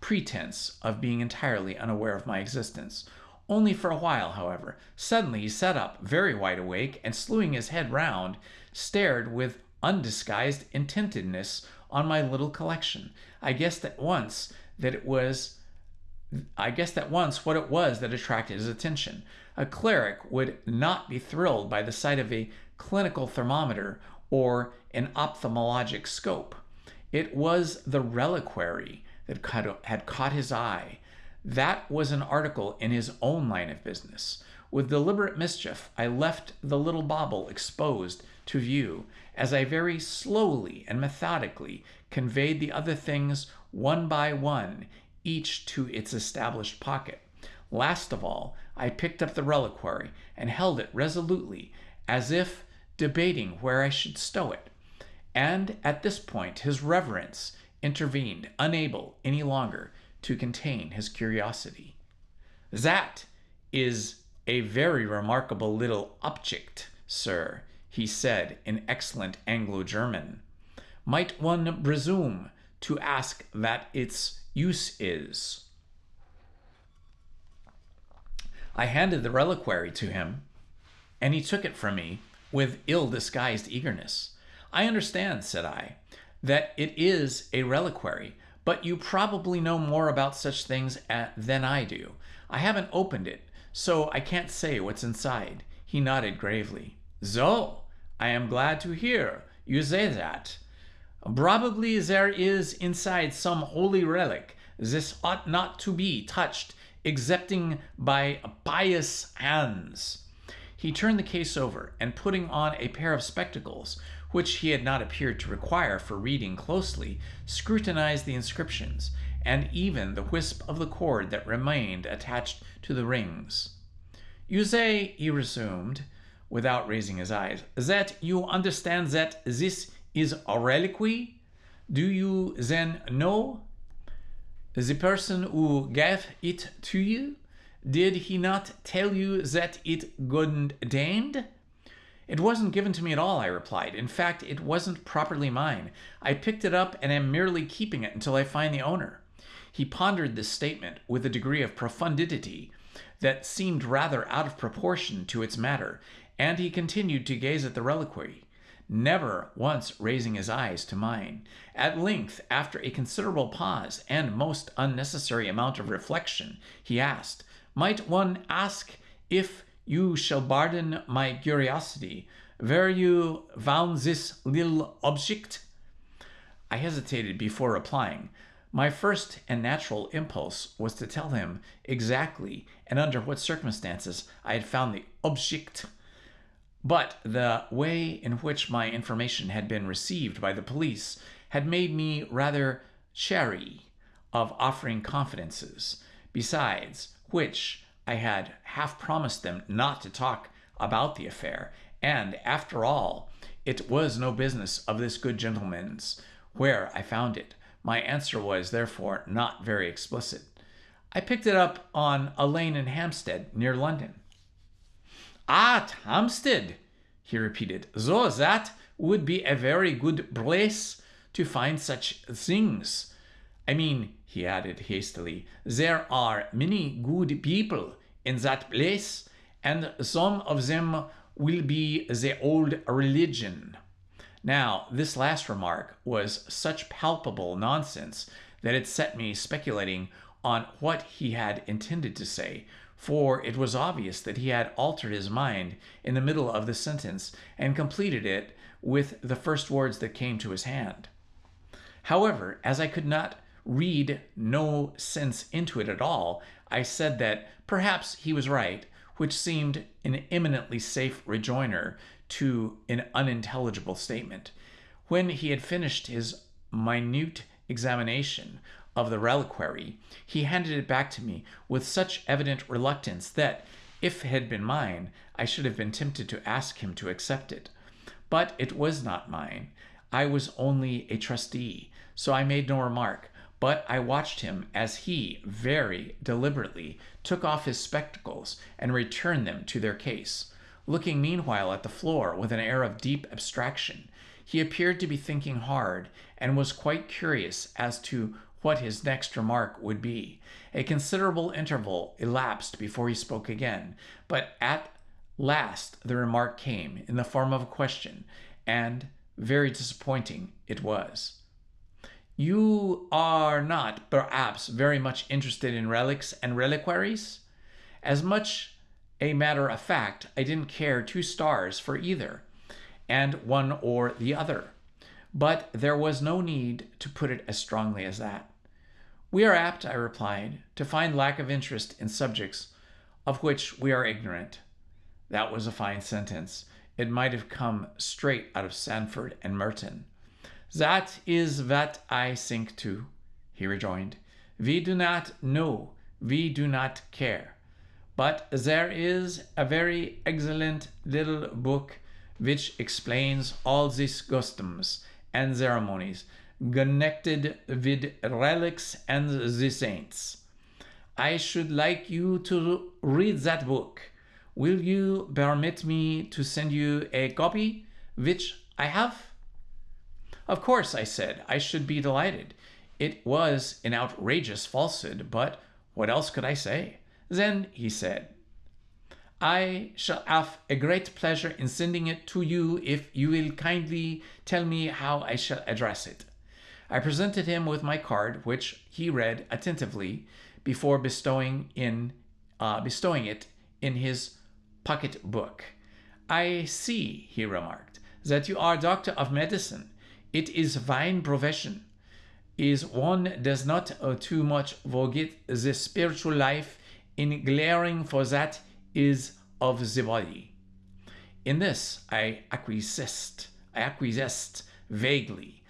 pretense of being entirely unaware of my existence. Only for a while, however. Suddenly he sat up, very wide awake, and slewing his head round, stared with undisguised intentness on my little collection. I guessed at once what it was that attracted his attention. A cleric would not be thrilled by the sight of a clinical thermometer or an ophthalmologic scope. It was the reliquary that had caught his eye. That was an article in his own line of business. With deliberate mischief, I left the little bauble exposed to view, as I very slowly and methodically conveyed the other things one by one, each to its established pocket. Last of all, I picked up the reliquary and held it resolutely, as if debating where I should stow it. And at this point his reverence intervened, unable any longer to contain his curiosity. "That is a very remarkable little object, sir," he said in excellent Anglo-German. "Might one presume to ask what its use is?" I handed the reliquary to him, and he took it from me with ill-disguised eagerness. "I understand," said I, "that it is a reliquary, but you probably know more about such things than I do. I haven't opened it, so I can't say what's inside." He nodded gravely. "So, I am glad to hear you say that. Probably there is inside some holy relic. This ought not to be touched excepting by pious hands." He turned the case over, and putting on a pair of spectacles, which he had not appeared to require for reading closely, scrutinized the inscriptions, and even the wisp of the cord that remained attached to the rings. "You say," he resumed, without raising his eyes, "that you understand that this is a reliquary? Do you then know the person who gave it to you? Did he not tell you that it contained?" "It wasn't given to me at all," I replied. "In fact, it wasn't properly mine. I picked it up and am merely keeping it until I find the owner." He pondered this statement with a degree of profundity that seemed rather out of proportion to its matter, and he continued to gaze at the reliquary, never once raising his eyes to mine. At length, after a considerable pause and most unnecessary amount of reflection, he asked, "Might one ask, if you shall pardon my curiosity, where you found this little object?" I hesitated before replying. My first and natural impulse was to tell him exactly and under what circumstances I had found the object. But the way in which my information had been received by the police had made me rather chary of offering confidences, besides which I had half promised them not to talk about the affair, and, after all, it was no business of this good gentleman's where I found it. My answer was, therefore, not very explicit. "I picked it up on a lane in Hampstead, near London." "At Hampstead," he repeated. "So that would be a very good place to find such things. I mean," he added hastily, "there are many good people in that place, and some of them will be the old religion. Now, this last remark was such palpable nonsense that it set me speculating on what he had intended to say, for it was obvious that he had altered his mind in the middle of the sentence and completed it with the first words that came to his hand. However, as I could not read no sense into it at all, I said that perhaps he was right, which seemed an eminently safe rejoinder to an unintelligible statement. When he had finished his minute examination of the reliquary, he handed it back to me with such evident reluctance that, if it had been mine, I should have been tempted to ask him to accept it. But it was not mine. I was only a trustee, so I made no remark, but I watched him as he, very deliberately, took off his spectacles and returned them to their case. Looking meanwhile at the floor with an air of deep abstraction, he appeared to be thinking hard and was quite curious as to what his next remark would be. A considerable interval elapsed before he spoke again, but at last the remark came in the form of a question, and very disappointing it was. "You are not, perhaps, very much interested in relics and reliquaries?" As much a matter of fact, I didn't care 2 stars for either, and one or the other. But there was no need to put it as strongly as that. "We are apt," I replied, "to find lack of interest in subjects of which we are ignorant." That was a fine sentence. It might have come straight out of Sandford and Merton. "That is what I think too," he rejoined. "We do not know, we do not care. But there is a very excellent little book which explains all these customs and ceremonies connected with relics and the saints. I should like you to read that book. Will you permit me to send you a copy, which I have?" "Of course," I said, "I should be delighted." It was an outrageous falsehood, but what else could I say? "Then," he said, "I shall have a great pleasure in sending it to you if you will kindly tell me how I shall address it." I presented him with my card, which he read attentively before bestowing it in his pocket book. "I see," he remarked, "that you are a doctor of medicine. It is a fine profession. Is one does not too much forget the spiritual life in glaring for that is of the body." In this I acquiesced vaguely,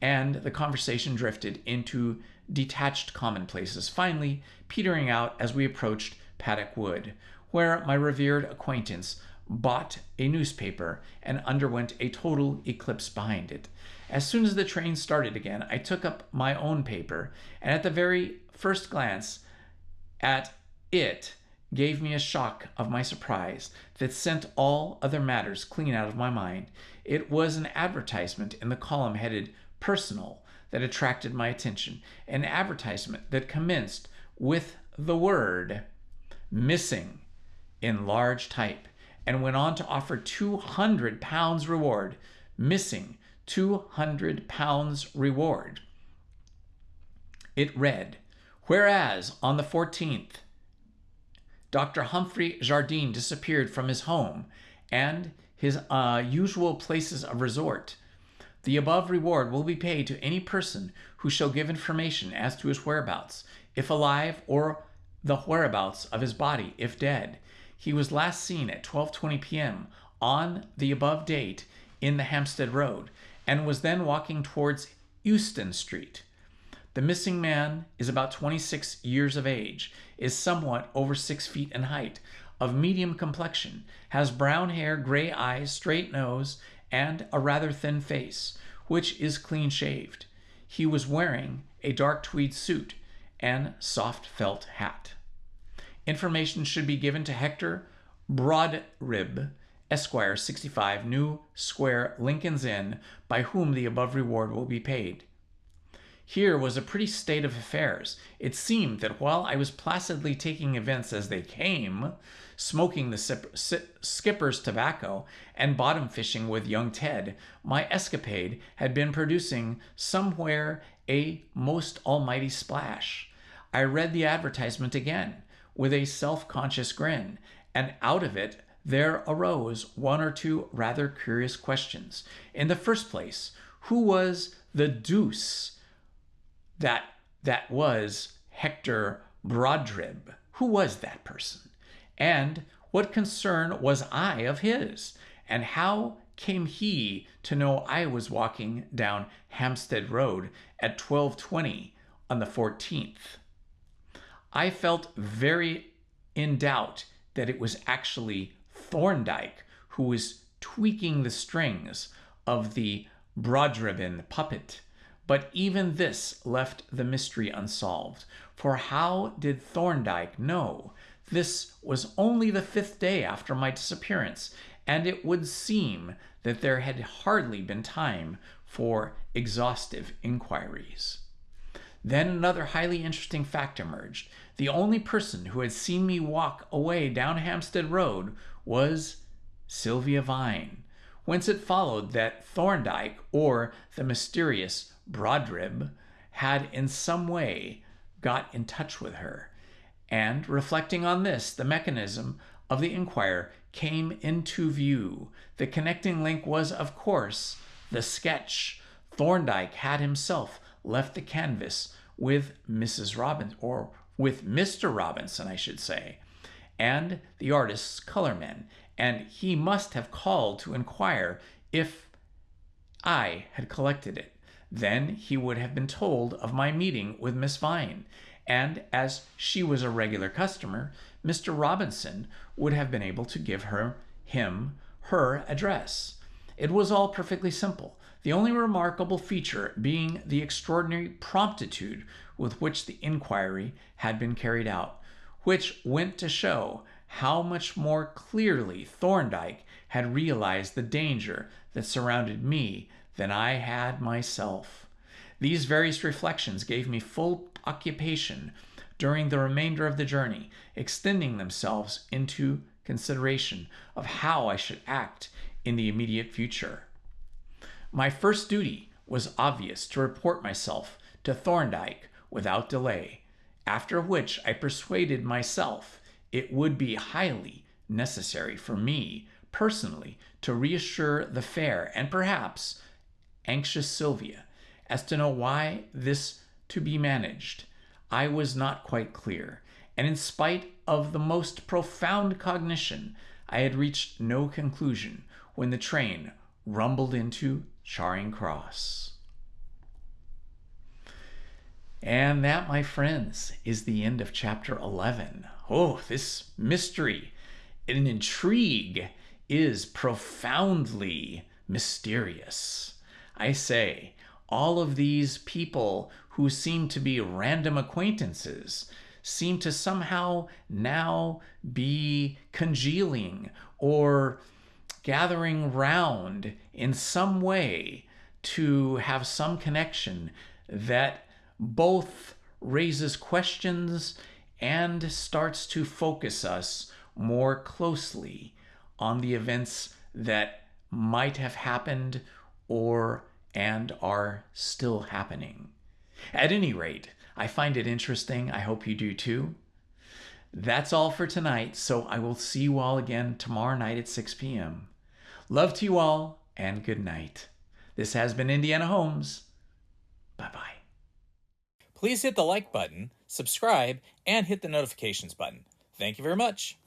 and the conversation drifted into detached commonplaces, finally petering out as we approached Paddock Wood, where my revered acquaintance bought a newspaper and underwent a total eclipse behind it. As soon as the train started again, I took up my own paper, and at the very first glance at it gave me a shock of my surprise that sent all other matters clean out of my mind. It was an advertisement in the column headed "Personal" that attracted my attention, an advertisement that commenced with the word "Missing" in large type, and went on to offer £200 reward. Missing, £200 reward. It read, "Whereas on the 14th, Dr. Humphrey Jardine disappeared from his home and his usual places of resort, the above reward will be paid to any person who shall give information as to his whereabouts, if alive, or the whereabouts of his body, if dead. He was last seen at 12:20 p.m. on the above date in the Hampstead Road, and was then walking towards Euston Street. The missing man is about 26 years of age, is somewhat over 6 feet in height, of medium complexion, has brown hair, gray eyes, straight nose, and a rather thin face, which is clean shaved. He was wearing a dark tweed suit and soft felt hat. Information should be given to Hector Broadrib, Esquire, 65, New Square, Lincoln's Inn, by whom the above reward will be paid. Here was a pretty state of affairs. It seemed that while I was placidly taking events as they came, smoking the skipper's tobacco and bottom fishing with young Ted, my escapade had been producing somewhere a most almighty splash. I read the advertisement again with a self-conscious grin, and out of it there arose one or two rather curious questions. In the first place, who was the deuce that was Hector Brodrib? Who was that person? And what concern was I of his? And how came he to know I was walking down Hampstead Road at 12:20 on the 14th? I felt very in doubt that it was actually Thorndyke who was tweaking the strings of the Brodribbin puppet. But even this left the mystery unsolved. For how did Thorndyke know? This was only the 5th day after my disappearance, and it would seem that there had hardly been time for exhaustive inquiries. Then another highly interesting fact emerged. The only person who had seen me walk away down Hampstead Road was Sylvia Vine, whence it followed that Thorndyke, or the mysterious Brodrib, had in some way got in touch with her. And reflecting on this, the mechanism of the inquiry came into view. The connecting link was, of course, the sketch. Thorndyke had himself left the canvas with Mrs. Robinson, or with Mr. Robinson, I should say, and the artist's colormen, and he must have called to inquire if I had collected it. Then he would have been told of my meeting with Miss Vine, and as she was a regular customer, Mr. Robinson would have been able to give her address. It was all perfectly simple, the only remarkable feature being the extraordinary promptitude with which the inquiry had been carried out, which went to show how much more clearly Thorndyke had realized the danger that surrounded me than I had myself. These various reflections gave me full occupation during the remainder of the journey, extending themselves into consideration of how I should act in the immediate future. My first duty was obvious: to report myself to Thorndyke without delay, after which I persuaded myself it would be highly necessary for me personally to reassure the fair and perhaps anxious Sylvia as to know why this to be managed. I was not quite clear, and in spite of the most profound cognition, I had reached no conclusion when the train rumbled into Charing Cross. And that, my friends, is the end of chapter 11. Oh, this mystery and intrigue is profoundly mysterious. I say, all of these people who seem to be random acquaintances seem to somehow now be congealing or gathering round in some way to have some connection that both raises questions and starts to focus us more closely on the events that might have happened and are still happening. At any rate, I find it interesting. I hope you do too. That's all for tonight, so I will see you all again tomorrow night at 6 p.m. Love to you all, and good night. This has been Indiana Holmes. Bye-bye. Please hit the like button, subscribe, and hit the notifications button. Thank you very much.